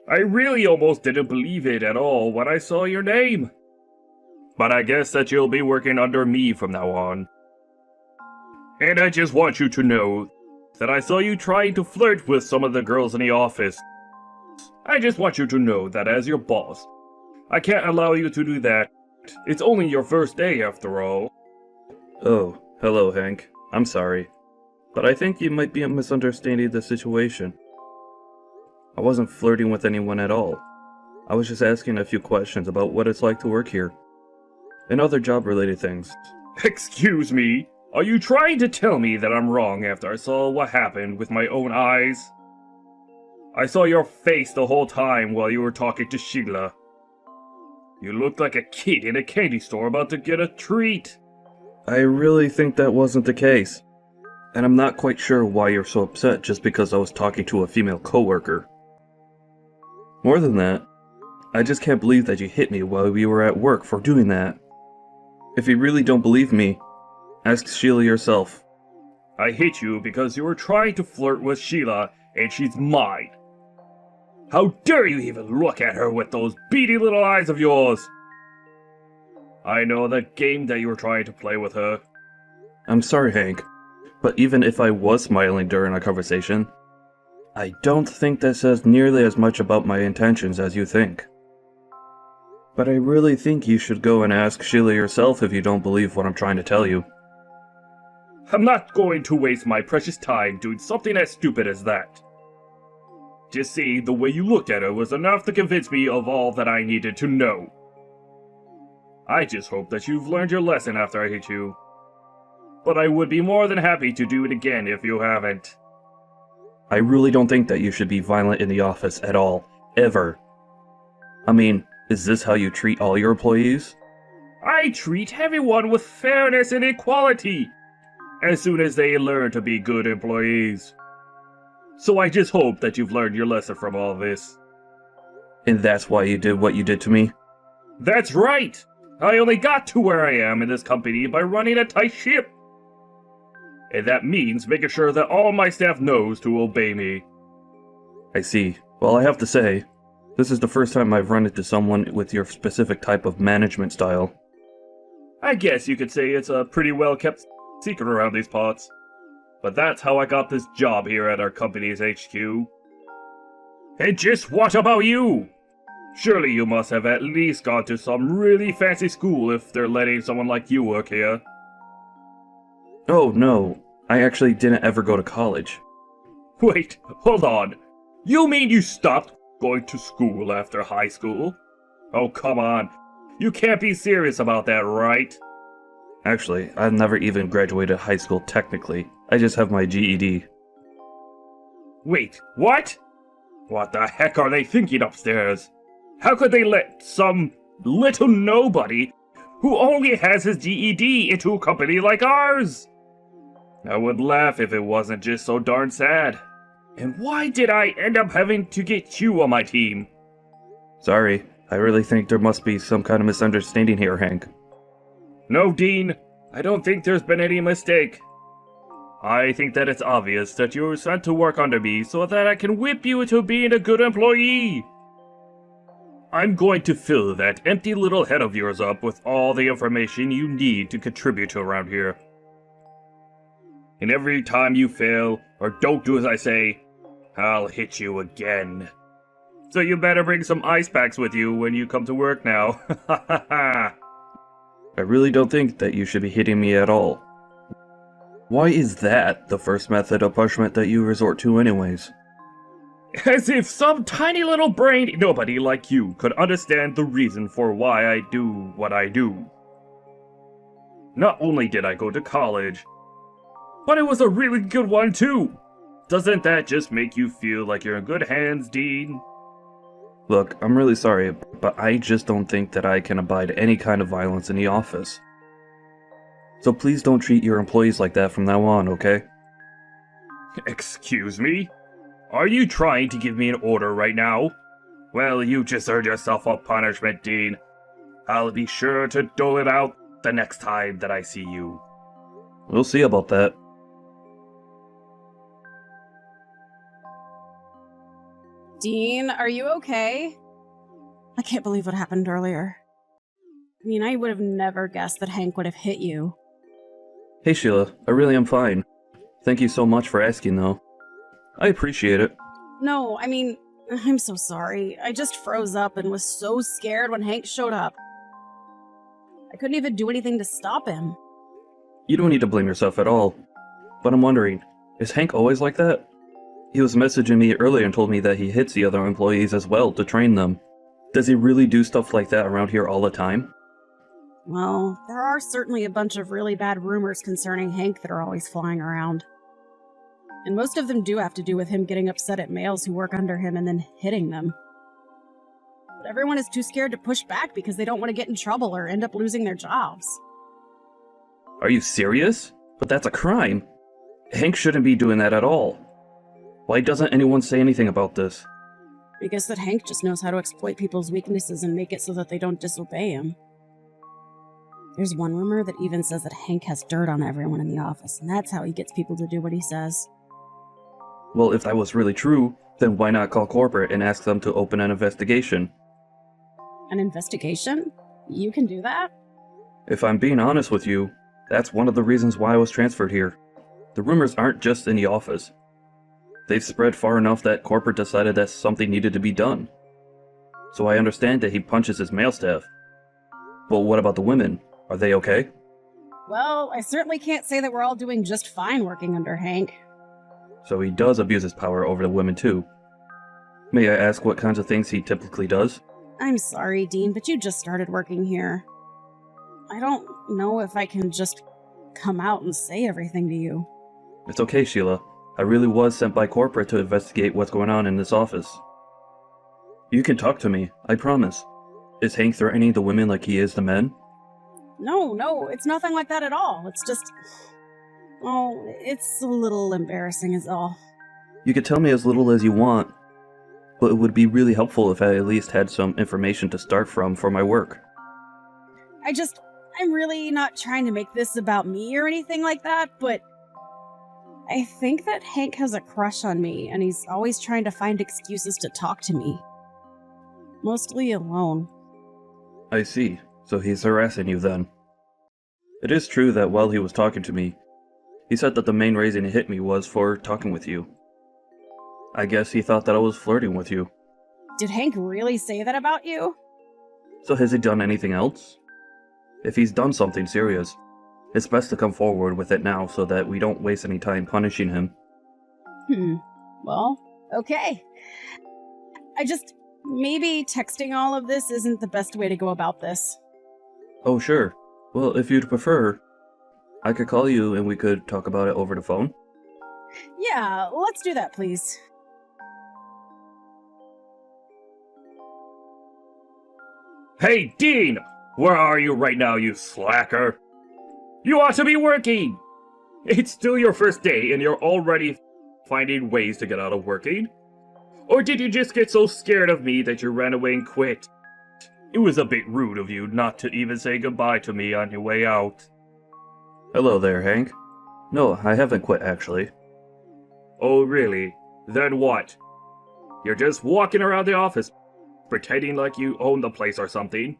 I really almost didn't believe it at all when I saw your name. But I guess that you'll be working under me from now on. And I just want you to know that I saw you trying to flirt with some of the girls in the office. I just want you to know that as your boss, I can't allow you to do that. It's only your first day after all. Oh, hello, Hank. I'm sorry. But I think you might be misunderstanding the situation. I wasn't flirting with anyone at all. I was just asking a few questions about what it's like to work here. And other job-related things. Excuse me? Are you trying to tell me that I'm wrong after I saw what happened with my own eyes? I saw your face the whole time while you were talking to Sheila. You looked like a kid in a candy store about to get a treat. I really think that wasn't the case. And I'm not quite sure why you're so upset just because I was talking to a female coworker. More than that, I just can't believe that you hit me while we were at work for doing that. If you really don't believe me, ask Sheila yourself. I hit you because you were trying to flirt with Sheila, and she's mine. How dare you even look at her with those beady little eyes of yours? I know the game that you were trying to play with her. I'm sorry, Hank, but even if I was smiling during our conversation, I don't think that says nearly as much about my intentions as you think. But I really think you should go and ask Sheila yourself if you don't believe what I'm trying to tell you. I'm not going to waste my precious time doing something as stupid as that. Just see, the way you looked at her was enough to convince me of all that I needed to know. I just hope that you've learned your lesson after I hit you. But I would be more than happy to do it again if you haven't. I really don't think that you should be violent in the office at all, ever. I mean, is this how you treat all your employees? I treat everyone with fairness and equality, as soon as they learn to be good employees. So I just hope that you've learned your lesson from all this. And that's why you did what you did to me? That's right! I only got to where I am in this company by running a tight ship. And that means making sure that all my staff knows to obey me. I see. Well, I have to say, this is the first time I've run into someone with your specific type of management style. I guess you could say it's a pretty well-kept secret around these parts. But that's how I got this job here at our company's HQ. And just what about you? Surely you must have at least gone to some really fancy school if they're letting someone like you work here. Oh, no. I actually didn't ever go to college. Wait, hold on. You mean you stopped going to school after high school? Oh, come on. You can't be serious about that, right? Actually, I've never even graduated high school technically. I just have my GED. Wait, what? What the heck are they thinking upstairs? How could they let some little nobody who only has his GED into a company like ours? I would laugh if it wasn't just so darn sad. And why did I end up having to get you on my team? Sorry, I really think there must be some kind of misunderstanding here, Hank. No, Dean, I don't think there's been any mistake. I think that it's obvious that you were sent to work under me so that I can whip you into being a good employee. I'm going to fill that empty little head of yours up with all the information you need to contribute around here. And every time you fail, or don't do as I say, I'll hit you again. So you better bring some ice packs with you when you come to work now. Ha ha ha. I really don't think that you should be hitting me at all. Why is that the first method of punishment that you resort to anyways? As if some tiny little brain nobody like you could understand the reason for why I do what I do. Not only did I go to college, but it was a really good one too. Doesn't that just make you feel like you're in good hands, Dean? Look, I'm really sorry, but I just don't think that I can abide any kind of violence in the office. So please don't treat your employees like that from now on, okay? Excuse me? Are you trying to give me an order right now? Well, you just earned yourself a punishment, Dean. I'll be sure to dole it out the next time that I see you. We'll see about that. Dean, are you okay? I can't believe what happened earlier. I mean, I would have never guessed that Hank would have hit you. Hey Sheila, I really am fine. Thank you so much for asking though. I appreciate it. No, I mean, I'm so sorry. I just froze up and was so scared when Hank showed up. I couldn't even do anything to stop him. You don't need to blame yourself at all. But I'm wondering, is Hank always like that? He was messaging me earlier and told me that he hits the other employees as well to train them. Does he really do stuff like that around here all the time? Well, there are certainly a bunch of really bad rumors concerning Hank that are always flying around. And most of them do have to do with him getting upset at males who work under him and then hitting them. But everyone is too scared to push back because they don't want to get in trouble or end up losing their jobs. Are you serious? But that's a crime. Hank shouldn't be doing that at all. Why doesn't anyone say anything about this? I guess that Hank just knows how to exploit people's weaknesses and make it so that they don't disobey him. There's one rumor that even says that Hank has dirt on everyone in the office, and that's how he gets people to do what he says. Well, if that was really true, then why not call corporate and ask them to open an investigation? An investigation? You can do that? If I'm being honest with you, that's one of the reasons why I was transferred here. The rumors aren't just in the office. They've spread far enough that corporate decided that something needed to be done. So I understand that he punches his male staff. But what about the women? Are they okay? Well, I certainly can't say that we're all doing just fine working under Hank. So he does abuse his power over the women too. May I ask what kinds of things he typically does? I'm sorry, Dean, but you just started working here. I don't know if I can just come out and say everything to you. It's okay, Sheila. I really was sent by corporate to investigate what's going on in this office. You can talk to me, I promise. Is Hank threatening the women like he is the men? No, it's nothing like that at all. It's just... oh, it's a little embarrassing is all. You could tell me as little as you want, but it would be really helpful if I at least had some information to start from for my work. I'm really not trying to make this about me or anything like that, but I think that Hank has a crush on me, and he's always trying to find excuses to talk to me. Mostly alone. I see. So he's harassing you then. It is true that while he was talking to me, he said that the main reason he hit me was for talking with you. I guess he thought that I was flirting with you. Did Hank really say that about you? So has he done anything else? If he's done something serious, it's best to come forward with it now so that we don't waste any time punishing him. Well, okay. Maybe texting all of this isn't the best way to go about this. Oh, sure. Well, if you'd prefer, I could call you and we could talk about it over the phone. Yeah, let's do that, please. Hey, Dean! Where are you right now, you slacker? You ought to be working! It's still your first day and you're already finding ways to get out of working? Or did you just get so scared of me that you ran away and quit? It was a bit rude of you not to even say goodbye to me on your way out. Hello there, Hank. No, I haven't quit, actually. Oh, really? Then what? You're just walking around the office, pretending like you own the place or something.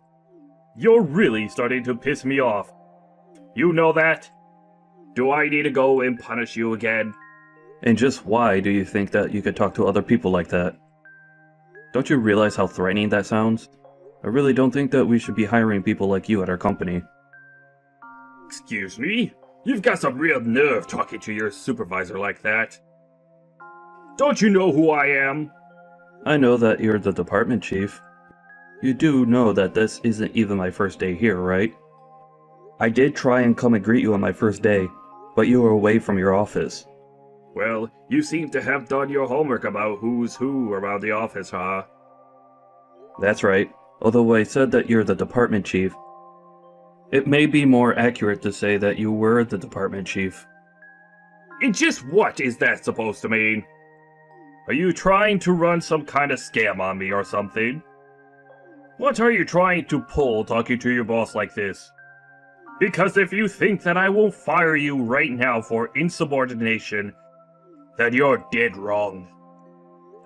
You're really starting to piss me off. You know that? Do I need to go and punish you again? And just why do you think that you could talk to other people like that? Don't you realize how threatening that sounds? I really don't think that we should be hiring people like you at our company. Excuse me? You've got some real nerve talking to your supervisor like that. Don't you know who I am? I know that you're the department chief. You do know that this isn't even my first day here, right? I did try and come and greet you on my first day, but you were away from your office. Well, you seem to have done your homework about who's who around the office, huh? That's right. Although I said that you're the department chief, it may be more accurate to say that you were the department chief. And just what is that supposed to mean? Are you trying to run some kind of scam on me or something? What are you trying to pull talking to your boss like this? Because if you think that I won't fire you right now for insubordination, then you're dead wrong.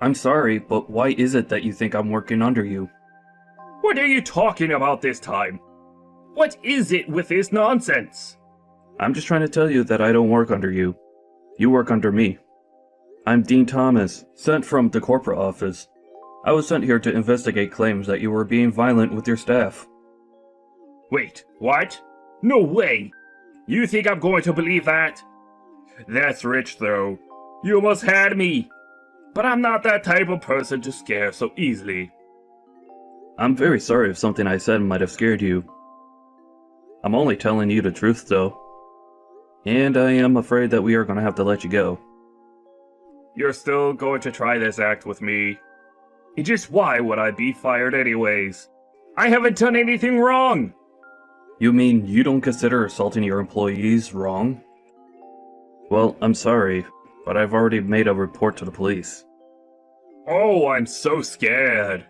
I'm sorry, but why is it that you think I'm working under you? What are you talking about this time? What is it with this nonsense? I'm just trying to tell you that I don't work under you. You work under me. I'm Dean Thomas, sent from the corporate office. I was sent here to investigate claims that you were being violent with your staff. Wait, what? No way! You think I'm going to believe that? That's rich, though. You almost had me. But I'm not that type of person to scare so easily. I'm very sorry if something I said might have scared you. I'm only telling you the truth, though. And I am afraid that we are going to have to let you go. You're still going to try this act with me? Just why would I be fired anyways? I haven't done anything wrong! You mean you don't consider assaulting your employees wrong? Well, I'm sorry, but I've already made a report to the police. Oh, I'm so scared.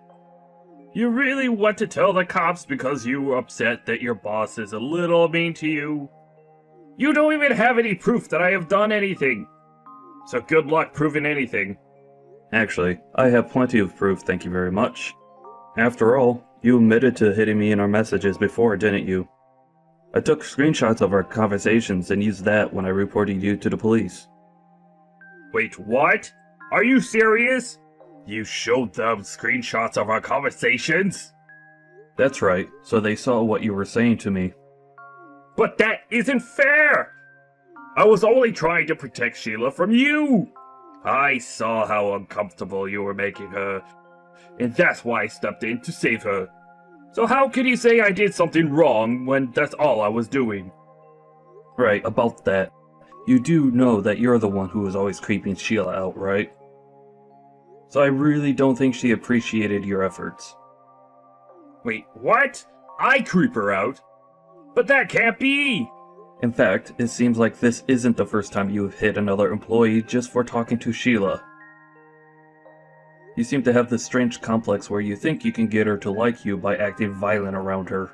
You really want to tell the cops because you were upset that your boss is a little mean to you? You don't even have any proof that I have done anything. So good luck proving anything. Actually, I have plenty of proof, thank you very much. After all, you admitted to hitting me in our messages before, didn't you? I took screenshots of our conversations and used that when I reported you to the police. Wait, what? Are you serious? You showed them screenshots of our conversations? That's right, so they saw what you were saying to me. But that isn't fair! I was only trying to protect Sheila from you! I saw how uncomfortable you were making her, and that's why I stepped in to save her. So how can you say I did something wrong when that's all I was doing? Right, about that. You do know that you're the one who was always creeping Sheila out, right? So I really don't think she appreciated your efforts. Wait, what? I creep her out? But that can't be! In fact, it seems like this isn't the first time you've hit another employee just for talking to Sheila. You seem to have this strange complex where you think you can get her to like you by acting violent around her.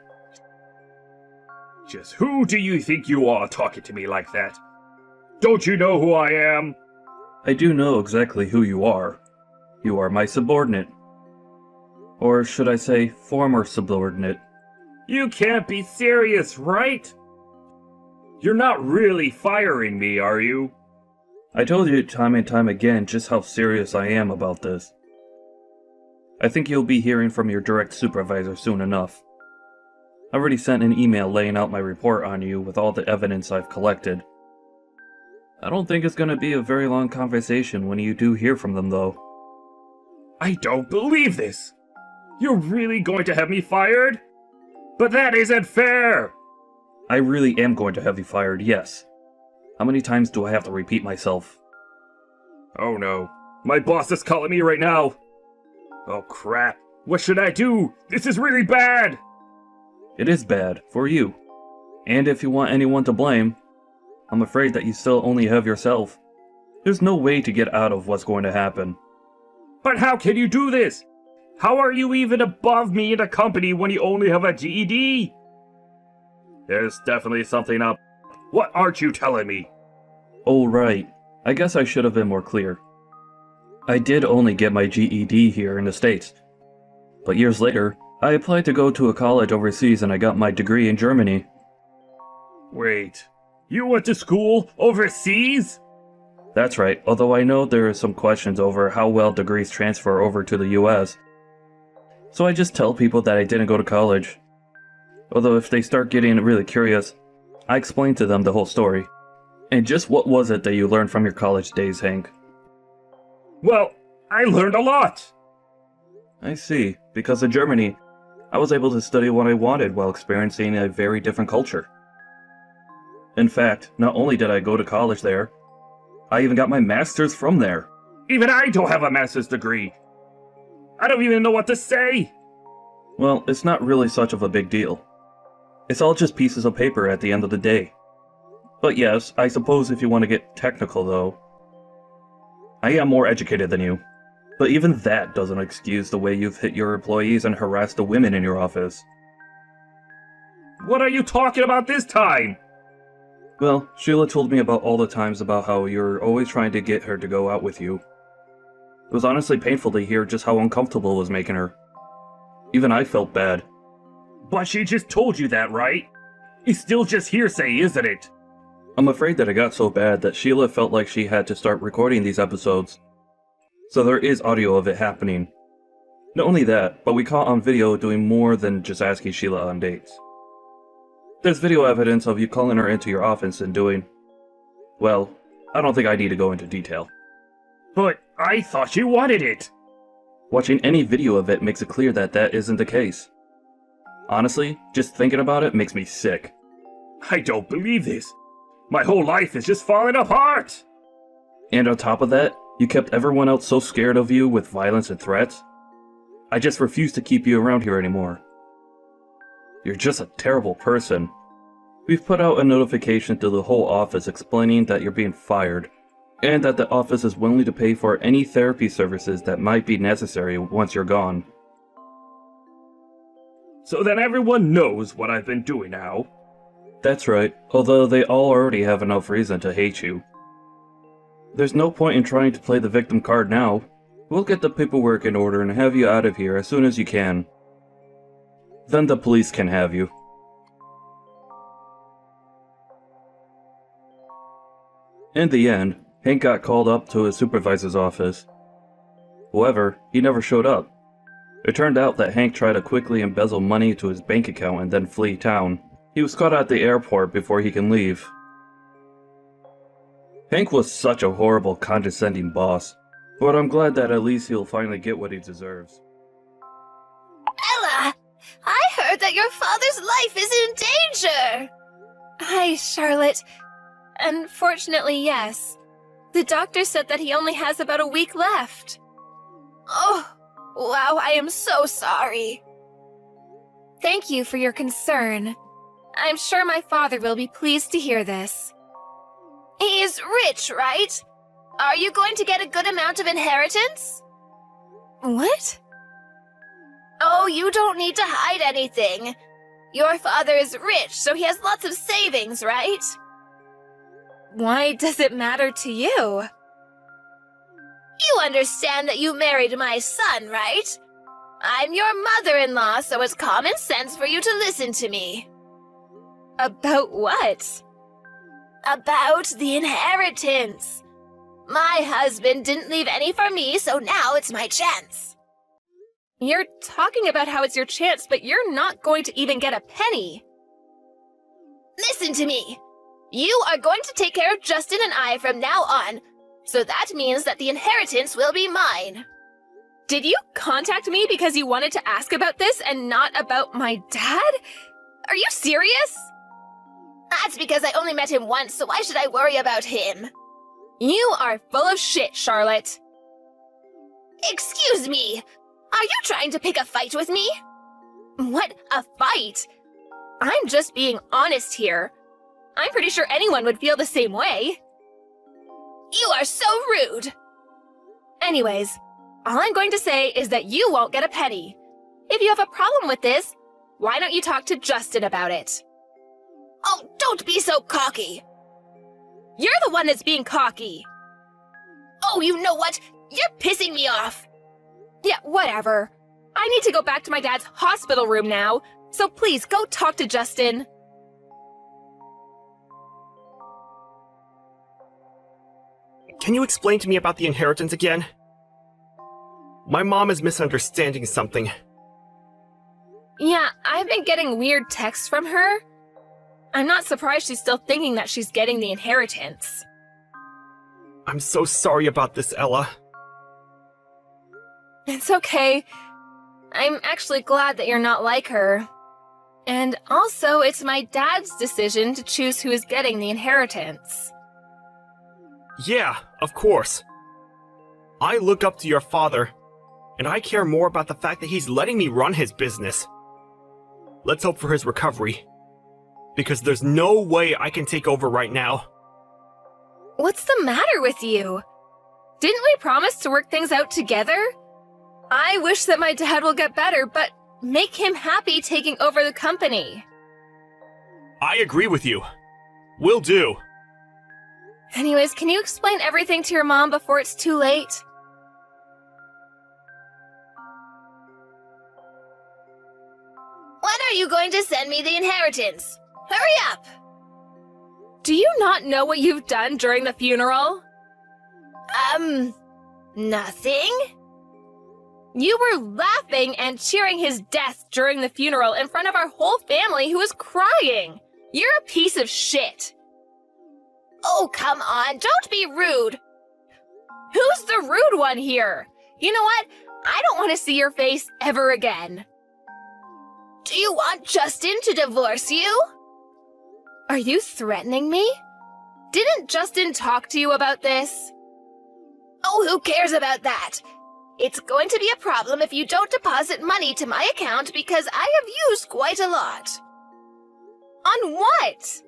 Just who do you think you are talking to me like that? Don't you know who I am? I do know exactly who you are. You are my subordinate. Or should I say, former subordinate. You can't be serious, right? You're not really firing me, are you? I told you time and time again just how serious I am about this. I think you'll be hearing from your direct supervisor soon enough. I already sent an email laying out my report on you with all the evidence I've collected. I don't think it's gonna be a very long conversation when you do hear from them, though. I don't believe this! You're really going to have me fired? But that isn't fair! I really am going to have you fired, yes. How many times do I have to repeat myself? Oh no, my boss is calling me right now! Oh crap, what should I do? This is really bad! It is bad, for you. And if you want anyone to blame, I'm afraid that you still only have yourself. There's no way to get out of what's going to happen. But how can you do this? How are you even above me in the company when you only have a GED? There's definitely something up. What aren't you telling me? Oh right, I guess I should have been more clear. I did only get my GED here in the States. But years later, I applied to go to a college overseas and I got my degree in Germany. Wait, you went to school overseas? That's right, although I know there are some questions over how well degrees transfer over to the US. So I just tell people that I didn't go to college. Although if they start getting really curious, I explain to them the whole story. And just what was it that you learned from your college days, Hank? Well, I learned a lot! I see, because in Germany, I was able to study what I wanted while experiencing a very different culture. In fact, not only did I go to college there, I even got my master's from there. Even I don't have a master's degree! I don't even know what to say! Well, it's not really such of a big deal. It's all just pieces of paper at the end of the day. But yes, I suppose if you want to get technical though, I am more educated than you. But even that doesn't excuse the way you've hit your employees and harassed the women in your office. What are you talking about this time? Well, Sheila told me about all the times about how you're always trying to get her to go out with you. It was honestly painful to hear just how uncomfortable it was making her. Even I felt bad. But she just told you that, right? It's still just hearsay, isn't it? I'm afraid that it got so bad that Sheila felt like she had to start recording these episodes. So there is audio of it happening. Not only that, but we caught on video doing more than just asking Sheila on dates. There's video evidence of you calling her into your office and doing... Well, I don't think I need to go into detail. But I thought you wanted it! Watching any video of it makes it clear that that isn't the case. Honestly, just thinking about it makes me sick. I don't believe this. My whole life is just falling apart! And on top of that, you kept everyone else so scared of you with violence and threats. I just refuse to keep you around here anymore. You're just a terrible person. We've put out a notification to the whole office explaining that you're being fired, and that the office is willing to pay for any therapy services that might be necessary once you're gone. So then everyone knows what I've been doing now. That's right, although they all already have enough reason to hate you. There's no point in trying to play the victim card now. We'll get the paperwork in order and have you out of here as soon as you can. Then the police can have you. In the end, Hank got called up to his supervisor's office. However, he never showed up. It turned out that Hank tried to quickly embezzle money to his bank account and then flee town. He was caught at the airport before he can leave. Hank was such a horrible, condescending boss, but I'm glad that at least he'll finally get what he deserves. Ella! I heard that your father's life is in danger! Hi, Charlotte. Unfortunately, yes. The doctor said that he only has about a week left. Oh, wow, I am so sorry. Thank you for your concern. I'm sure my father will be pleased to hear this. He's rich, right? Are you going to get a good amount of inheritance? What? Oh, you don't need to hide anything. Your father is rich, so he has lots of savings, right? Why does it matter to you? You understand that you married my son, right? I'm your mother-in-law, so it's common sense for you to listen to me. About what? About the inheritance. My husband didn't leave any for me, so now it's my chance. You're talking about how it's your chance, but you're not going to even get a penny. Listen to me. You are going to take care of Justin and I from now on, so that means that the inheritance will be mine. Did you contact me because you wanted to ask about this and not about my dad? Are you serious? That's because I only met him once, so why should I worry about him? You are full of shit, Charlotte. Excuse me. Are you trying to pick a fight with me? What, a fight? I'm just being honest here. I'm pretty sure anyone would feel the same way. You are so rude. Anyways, all I'm going to say is that you won't get a penny. If you have a problem with this, why don't you talk to Justin about it? Oh, don't be so cocky. You're the one that's being cocky. Oh, you know what? You're pissing me off. Yeah, whatever. I need to go back to my dad's hospital room now, so please go talk to Justin. Can you explain to me about the inheritance again? My mom is misunderstanding something. Yeah, I've been getting weird texts from her. I'm not surprised she's still thinking that she's getting the inheritance. I'm so sorry about this, Ella. It's okay. I'm actually glad that you're not like her. And also, it's my dad's decision to choose who is getting the inheritance. Yeah, of course. I look up to your father, and I care more about the fact that he's letting me run his business. Let's hope for his recovery. Because there's no way I can take over right now. What's the matter with you? Didn't we promise to work things out together? I wish that my dad will get better, but make him happy taking over the company. I agree with you. Will do. Anyways, can you explain everything to your mom before it's too late? are you going to send me the inheritance? Hurry up! Do you not know what you've done during the funeral? Nothing? You were laughing and cheering his death during the funeral in front of our whole family who was crying. You're a piece of shit. Oh, come on, don't be rude. Who's the rude one here? You know what? I don't want to see your face ever again. Do you want Justin to divorce you? Are you threatening me? Didn't Justin talk to you about this? Oh, who cares about that? It's going to be a problem if you don't deposit money to my account because I have used quite a lot. On what?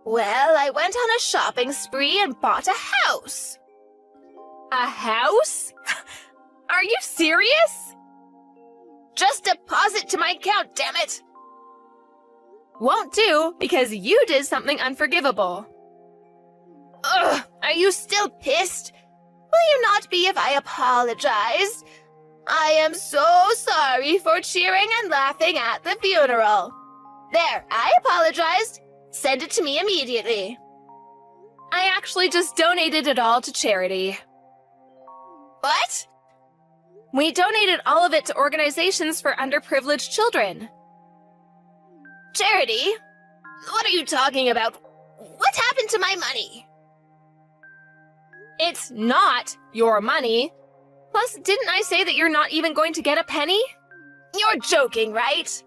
Well, I went on a shopping spree and bought a house. A house? Are you serious? Just deposit to my account, damn it! Won't do, because you did something unforgivable. Ugh, are you still pissed? Will you not be if I apologize? I am so sorry for cheering and laughing at the funeral. There, I apologized. Send it to me immediately. I actually just donated it all to charity. What? We donated all of it to organizations for underprivileged children. Charity? What are you talking about? What happened to my money? It's not your money. Plus, didn't I say that you're not even going to get a penny? You're joking, right?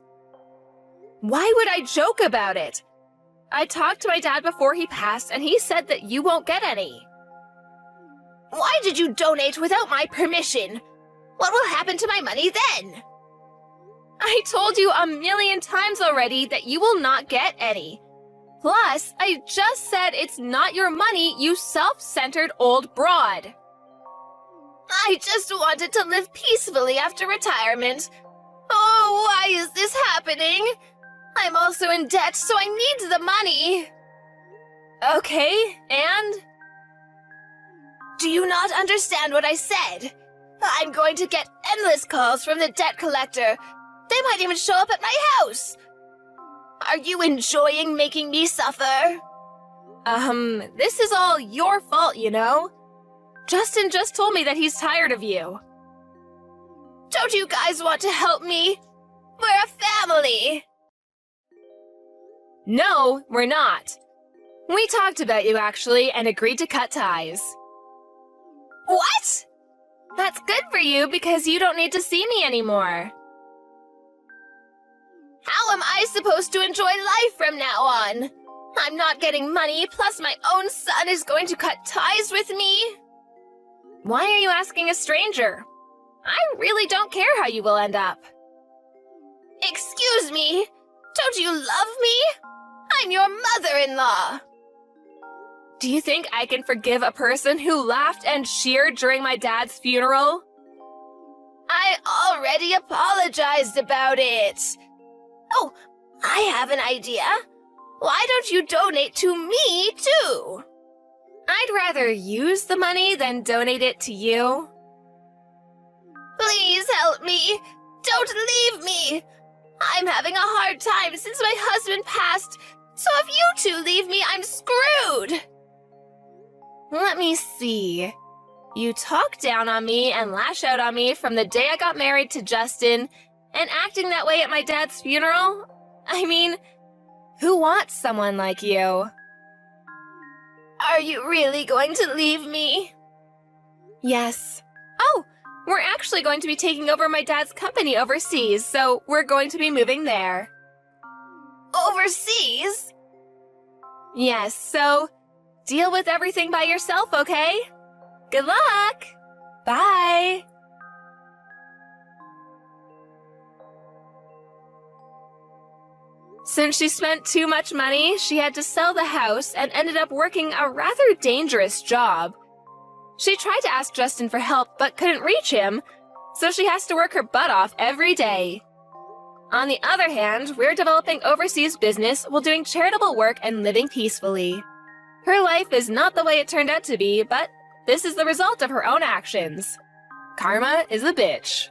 Why would I joke about it? I talked to my dad before he passed, and he said that you won't get any. Why did you donate without my permission? What will happen to my money then? I told you a million times already that you will not get any. Plus, I just said it's not your money, you self-centered old broad. I just wanted to live peacefully after retirement. Oh, why is this happening? I'm also in debt, so I need the money. Okay, and? Do you not understand what I said? I'm going to get endless calls from the debt collector. They might even show up at my house. Are you enjoying making me suffer? This is all your fault, you know? Justin just told me that he's tired of you. Don't you guys want to help me? We're a family. No, we're not. We talked about you, actually, and agreed to cut ties. What? That's good for you because you don't need to see me anymore. How am I supposed to enjoy life from now on? I'm not getting money, plus my own son is going to cut ties with me. Why are you asking a stranger? I really don't care how you will end up. Excuse me, don't you love me? I'm your mother-in-law. Do you think I can forgive a person who laughed and cheered during my dad's funeral? I already apologized about it. Oh, I have an idea. Why don't you donate to me, too? I'd rather use the money than donate it to you. Please help me. Don't leave me. I'm having a hard time since my husband passed, so if you two leave me, I'm screwed. Let me see. You talk down on me and lash out on me from the day I got married to Justin, and acting that way at my dad's funeral? I mean, who wants someone like you? Are you really going to leave me? Yes. Oh, we're actually going to be taking over my dad's company overseas, so we're going to be moving there. Overseas? Yes, so deal with everything by yourself, okay? Good luck! Bye! Since she spent too much money, she had to sell the house and ended up working a rather dangerous job. She tried to ask Justin for help but couldn't reach him, so she has to work her butt off every day. On the other hand, we're developing overseas business while doing charitable work and living peacefully. Her life is not the way it turned out to be, but this is the result of her own actions. Karma is a bitch.